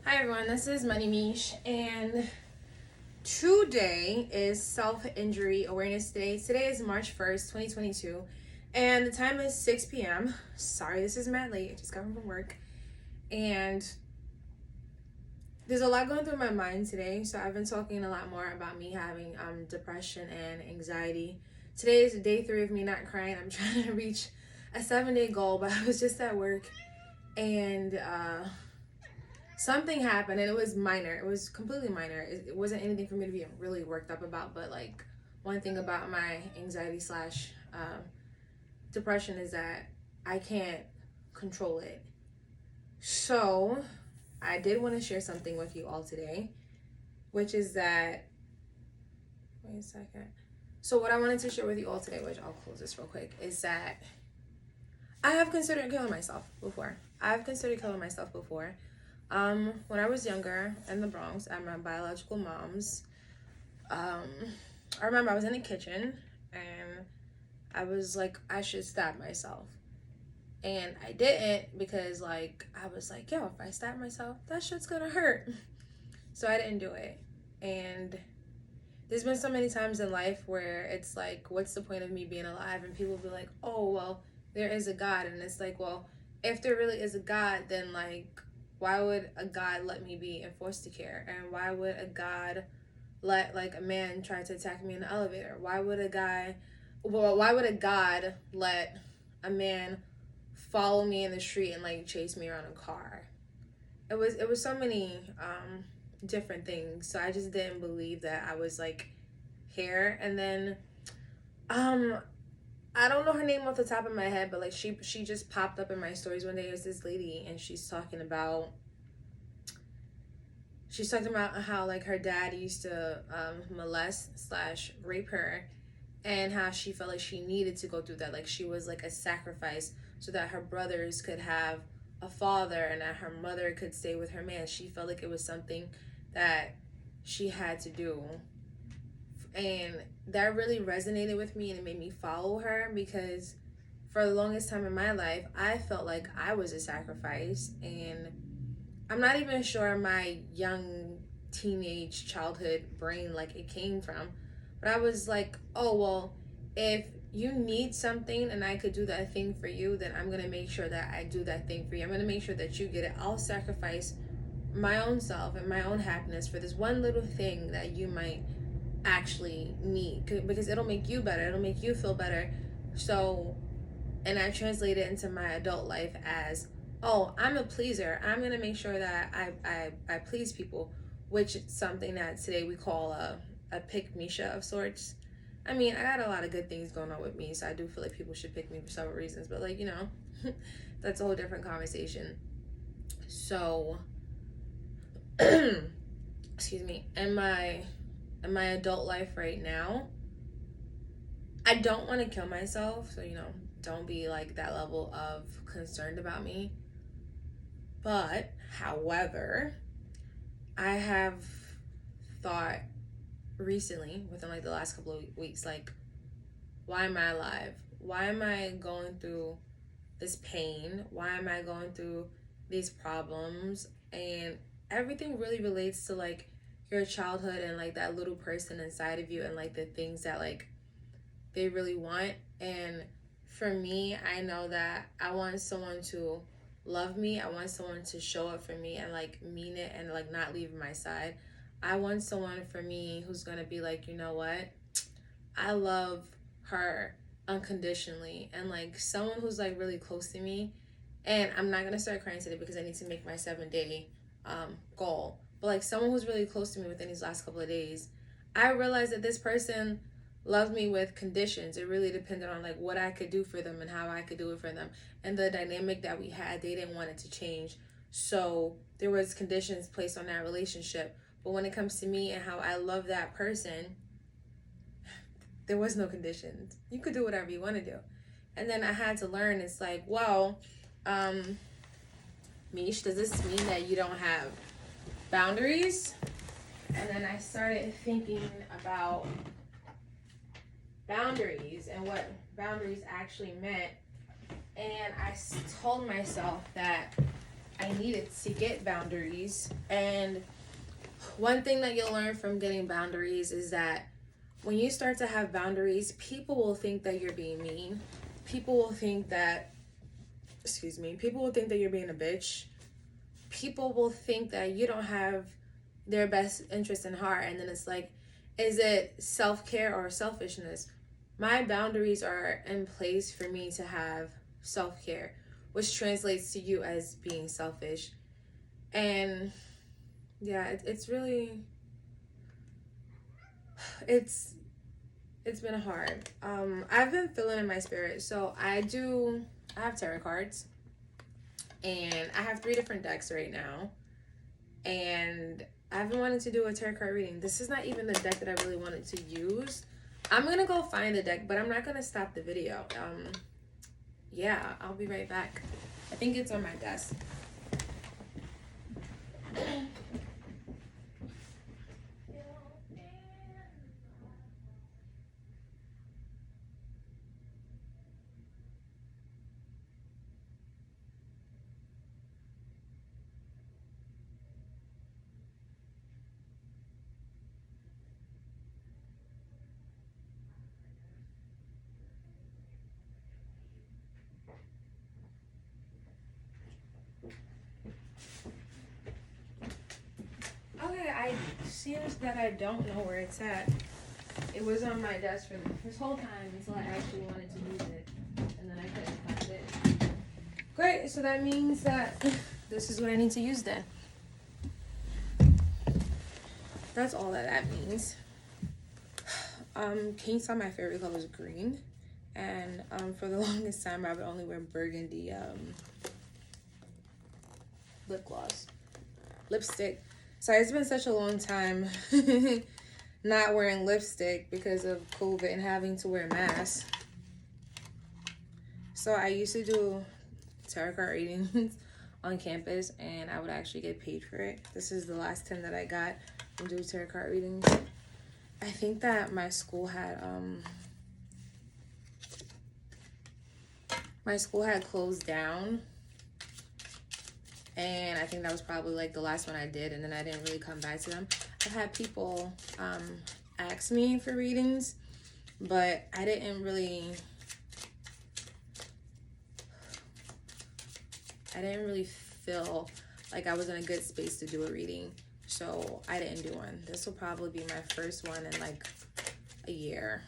Hi everyone, this is Money Mish, and today is Self-Injury Awareness Day. Today is March 1st, 2022, and the time is 6 p.m. Sorry, this is mad late. I just got home from work, and there's a lot going through my mind today, so I've been talking a lot more about me having depression and anxiety. Today is day 3 of me not crying. I'm trying to reach a 7-day goal, but I was just at work, and something happened, and it was minor. It was completely minor. It wasn't anything for me to be really worked up about, but like one thing about my anxiety slash depression is that I can't control it. So I did want to share something with you all today, which is that, wait a second. So what I wanted to share with you all today, which I'll close this real quick, is that I have considered killing myself before. When I was younger in the Bronx at my biological mom's, I remember I was in the kitchen and I was like, I should stab myself. And I didn't because like, I was like, yo, if I stab myself, that shit's gonna hurt. So I didn't do it. And there's been so many times in life where it's like, what's the point of me being alive? And people will be like, oh, well, there is a God. And it's like, well, if there really is a God, then like, why would a God let me be in foster care? And why would a God let like a man try to attack me in the elevator? Why would a God let a man follow me in the street and like chase me around a car? It was so many different things. So I just didn't believe that I was like here. And then I don't know her name off the top of my head, but like she just popped up in my stories one day. It was this lady, and she's talking about how like her dad used to molest slash rape her, and how she felt like she needed to go through that. Like she was like a sacrifice so that her brothers could have a father and that her mother could stay with her man. She felt like it was something that she had to do. And that really resonated with me, and it made me follow her, because for the longest time in my life, I felt like I was a sacrifice. And I'm not even sure my young teenage childhood brain like it came from, but I was like, oh, well, if you need something and I could do that thing for you, then I'm going to make sure that I do that thing for you. I'm going to make sure that you get it. I'll sacrifice my own self and my own happiness for this one little thing that you might actually need, because it'll make you better, it'll make you feel better. So, and I translate it into my adult life as, oh, I'm a pleaser, I'm gonna make sure that I please people, which is something that today we call a pick-me-sha of sorts. I mean, I got a lot of good things going on with me, so I do feel like people should pick me for several reasons, but like, you know, that's a whole different conversation. So excuse me, in my adult life right now, I don't want to kill myself, so, you know, don't be like that level of concerned about me. But however, I have thought recently, within like the last couple of weeks, like, why am I alive? Why am I going through this pain? Why am I going through these problems? And everything really relates to like your childhood and like that little person inside of you, and like the things that like they really want. And for me, I know that I want someone to love me. I want someone to show up for me and like mean it and like not leave my side. I want someone for me who's gonna be like, you know what, I love her unconditionally, and like someone who's like really close to me. And I'm not gonna start crying today because I need to make my 7-day goal, but like someone who's really close to me within these last couple of days, I realized that this person loved me with conditions. It really depended on like what I could do for them and how I could do it for them, and the dynamic that we had, they didn't want it to change, so there was conditions placed on that relationship. But when it comes to me and how I love that person, there was no conditions. You could do whatever you want to do. And then I had to learn, it's like, well, Mish, does this mean that you don't have boundaries? And then I started thinking about boundaries and what boundaries actually meant. And I told myself that I needed to get boundaries. And one thing that you'll learn from getting boundaries is that when you start to have boundaries, people will think that you're being mean. People will think that, people will think that you're being a bitch. People will think that you don't have their best interest in heart. And then it's like, is it self-care or selfishness? My boundaries are in place for me to have self-care, which translates to you as being selfish. And yeah, it's really, it's been hard. I've been feeling in my spirit. So I have tarot cards, and I have 3 different decks right now. And I've been wanting to do a tarot card reading. This is not even the deck that I really wanted to use. I'm gonna go find the deck, but I'm not gonna stop the video. Yeah, I'll be right back. I think it's on my desk. Okay, seems that I don't know where it's at. It was on my desk for this whole time until I actually wanted to use it, and then I couldn't find it. Great, so that means that this is what I need to use then. That's all that means. Can you tell my favorite color is green? And for the longest time, I would only wear burgundy lipstick. Sorry, it's been such a long time not wearing lipstick because of COVID and having to wear masks. So I used to do tarot card readings on campus, and I would actually get paid for it. This is the last 10 that I got from doing tarot card readings. I think that my school had closed down, and I think that was probably like the last one I did, and then I didn't really come back to them. I've had people ask me for readings, but I didn't really feel like I was in a good space to do a reading, so I didn't do one. This will probably be my first one in like a year.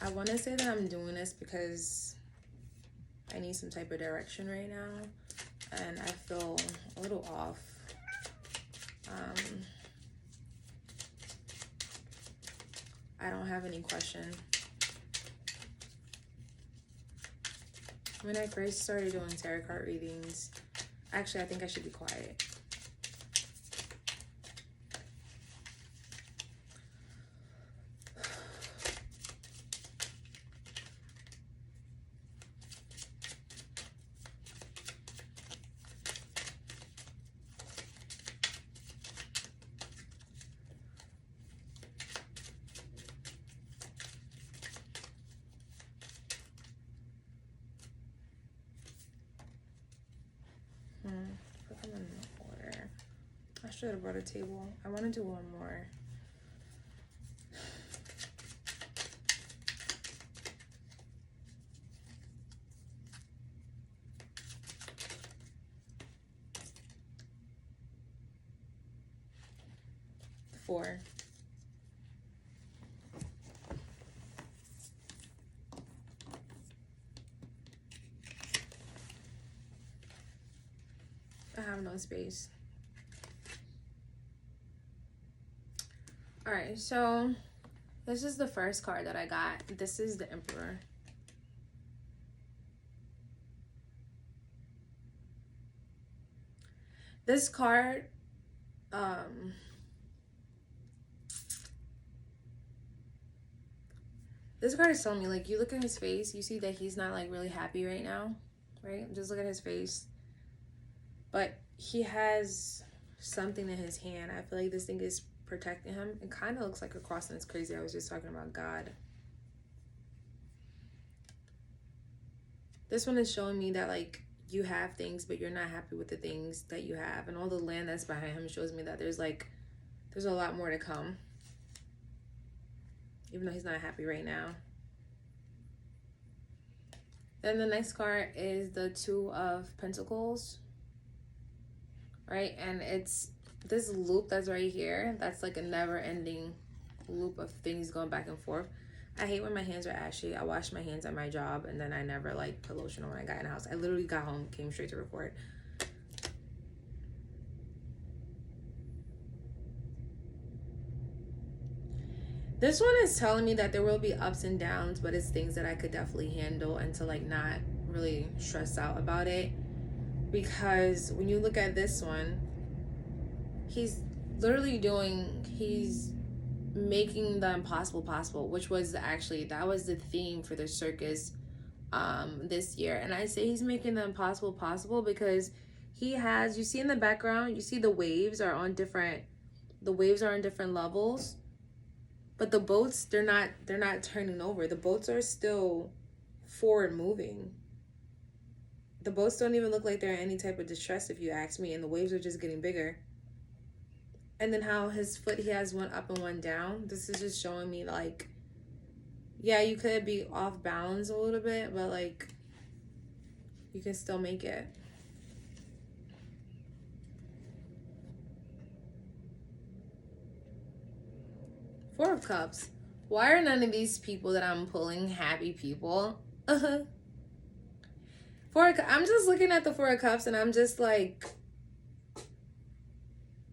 I want to say that I'm doing this because I need some type of direction right now, and I feel a little off. I don't have any question. When I first started doing tarot card readings, actually, I think I should be quiet. Put them in order. I should have brought a table. I want to do one more. Four. I have no space. All right, so this is the first card that I got. This is the Emperor. This card, this card is telling me, like, you look at his face, you see that he's not like really happy right now, right? Just look at his face. But he has something in his hand. I feel like this thing is protecting him. It kind of looks like a cross, and it's crazy. I was just talking about God. This one is showing me that, like, you have things, but you're not happy with the things that you have. And all the land that's behind him shows me that there's a lot more to come. Even though he's not happy right now. Then the next card is the Two of Pentacles. Right? And it's this loop that's right here. That's like a never-ending loop of things going back and forth. I hate when my hands are ashy. I wash my hands at my job, and then I never like put lotion on when I got in the house. I literally got home, came straight to record. This one is telling me that there will be ups and downs, but it's things that I could definitely handle and to like not really stress out about it. Because when you look at this one, he's literally he's making the impossible possible, which was that was the theme for the circus this year. And I say he's making the impossible possible because he has, you see in the background, you see the waves are on different levels, but the boats, they're not turning over. The boats are still forward moving. The boats don't even look like they're in any type of distress, if you ask me, and the waves are just getting bigger. And then how his foot, he has one up and one down. This is just showing me like, yeah, you could be off balance a little bit, but like, you can still make it. Four of Cups. Why are none of these people that I'm pulling happy people? I'm just looking at the Four of Cups and I'm just like,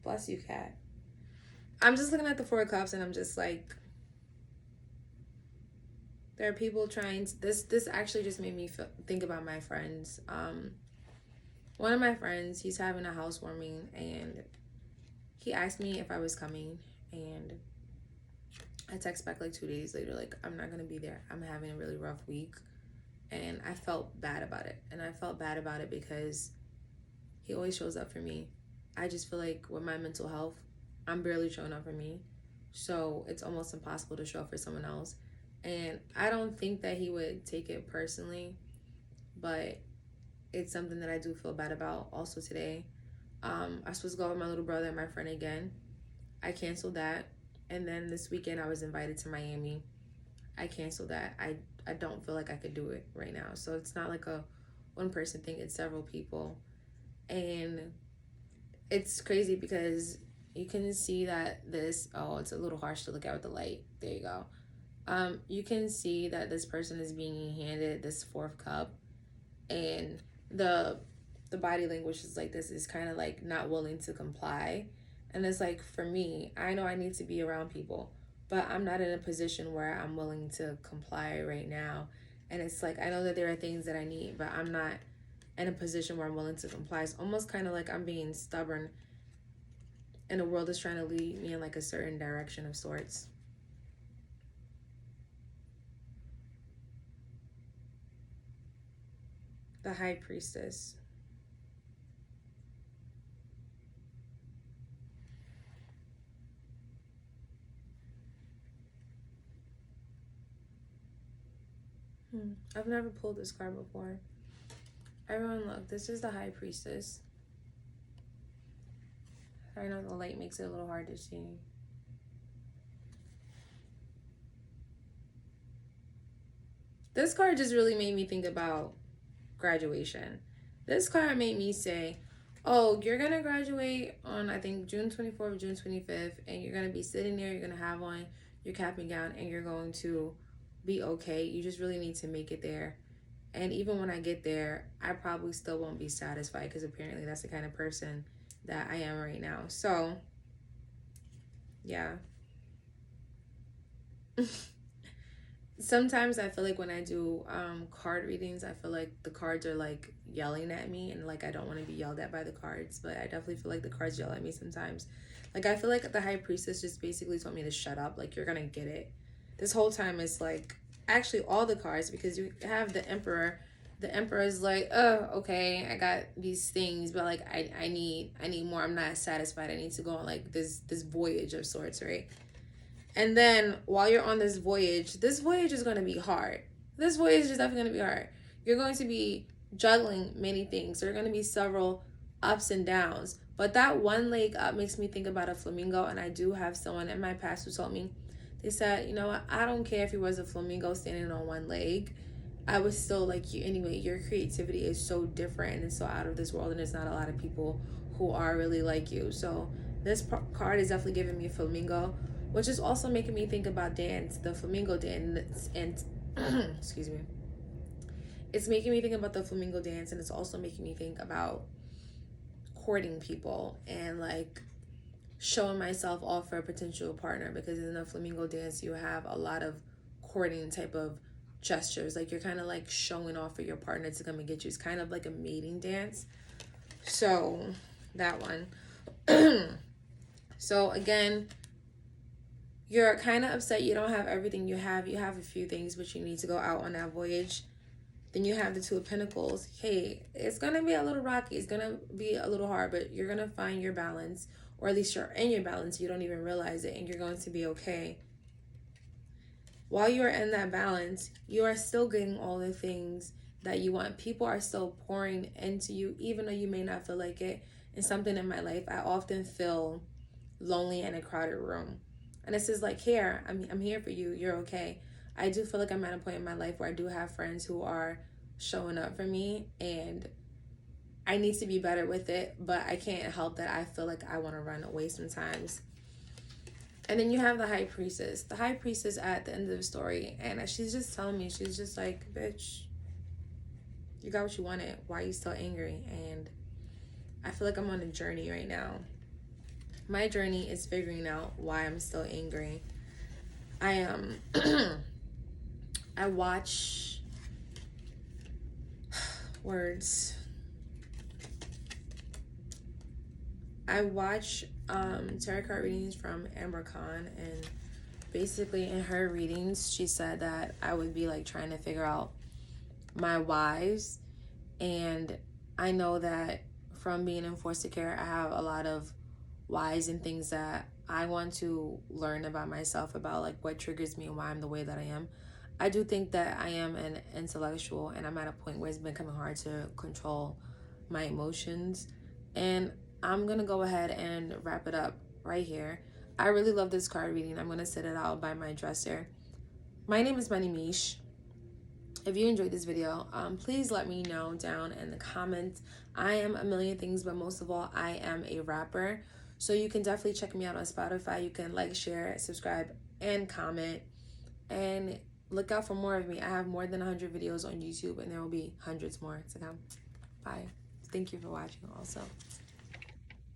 bless you, cat. I'm just looking at the Four of Cups and I'm just like, there are people trying to, this actually just made me think about my friends. One of my friends, he's having a housewarming and he asked me if I was coming, and I text back like 2 days later, like, I'm not going to be there. I'm having a really rough week. And I felt bad about it. And I felt bad about it because he always shows up for me. I just feel like with my mental health, I'm barely showing up for me. So it's almost impossible to show up for someone else. And I don't think that he would take it personally, but it's something that I do feel bad about. Also today, I was supposed to go out with my little brother and my friend again. I canceled that. And then this weekend I was invited to Miami. I canceled that. I don't feel like I could do it right now. So it's not like a one person thing, it's several people. And it's crazy because you can see that it's a little harsh to look at with the light. There you go. You can see that this person is being handed this fourth cup, and the body language is like, this is kind of like not willing to comply. And it's like, for me, I know I need to be around people, but I'm not in a position where I'm willing to comply right now. And it's like, I know that there are things that I need, but I'm not in a position where I'm willing to comply. It's almost kind of like I'm being stubborn and the world is trying to lead me in like a certain direction of sorts. The High Priestess. I've never pulled this card before. Everyone look, this is the High Priestess. I know the light makes it a little hard to see. This card just really made me think about graduation. This card made me say, oh, you're going to graduate on, I think, June 24th, June 25th, and you're going to be sitting there, you're going to have on your cap and gown, and you're going to be okay. You just really need to make it there. And even when I get there, I probably still won't be satisfied because apparently that's the kind of person that I am right now. So, yeah. Sometimes I feel like when I do card readings, I feel like the cards are like yelling at me, and like I don't want to be yelled at by the cards, but I definitely feel like the cards yell at me sometimes. Like I feel like the High Priestess just basically told me to shut up, like you're gonna get it. This whole time it's like, actually all the cards, because you have the Emperor. The Emperor is like, oh, okay, I got these things, but like I need more. I'm not satisfied. I need to go on like this voyage of sorts, right? And then while you're on this voyage is going to be hard. This voyage is definitely going to be hard. You're going to be juggling many things. There are going to be several ups and downs. But that one leg up makes me think about a flamingo. And I do have someone in my past who told me, they said, you know what, I don't care if you was a flamingo standing on one leg. I was still like you anyway. Your creativity is so different and it's so out of this world. And there's not a lot of people who are really like you. So this card is definitely giving me flamingo, which is also making me think about dance, the flamingo dance. And excuse me. It's making me think about the flamingo dance, and it's also making me think about courting people and like showing myself off for a potential partner, because in the flamingo dance you have a lot of courting type of gestures, like you're kind of like showing off for your partner to come and get you. It's kind of like a mating dance. So that one. So again, you're kind of upset you don't have everything you have a few things, but you need to go out on that voyage. Then you have the Two of Pentacles. Hey, it's going to be a little rocky. It's going to be a little hard, but you're going to find your balance, or at least you're in your balance. You don't even realize it, and you're going to be okay. While you are in that balance, you are still getting all the things that you want. People are still pouring into you, even though you may not feel like it. And something in my life, I often feel lonely in a crowded room. And this is like, here, I'm here for you. You're okay. I do feel like I'm at a point in my life where I do have friends who are showing up for me, and I need to be better with it, but I can't help that I feel like I want to run away sometimes. And then you have the High Priestess. The High Priestess at the end of the story, and she's just telling me, she's just like, bitch, you got what you wanted. Why are you still angry? And I feel like I'm on a journey right now. My journey is figuring out why I'm still angry. I am... I watch words. I watch tarot card readings from Amber Khan, and basically in her readings she said that I would be like trying to figure out my whys, and I know that from being in foster care I have a lot of whys and things that I want to learn about myself, about like what triggers me and why I'm the way that I am. I do think that I am an intellectual, and I'm at a point where it's becoming hard to control my emotions. And I'm going to go ahead and wrap it up right here. I really love this card reading. I'm going to set it out by my dresser. My name is Bunny Mish. If you enjoyed this video, please let me know down in the comments. I am a million things, but most of all, I am a rapper. So you can definitely check me out on Spotify. You can like, share, subscribe, and comment. And look out for more of me. I have more than 100 videos on YouTube, and there will be hundreds more to come. Bye. Thank you for watching also.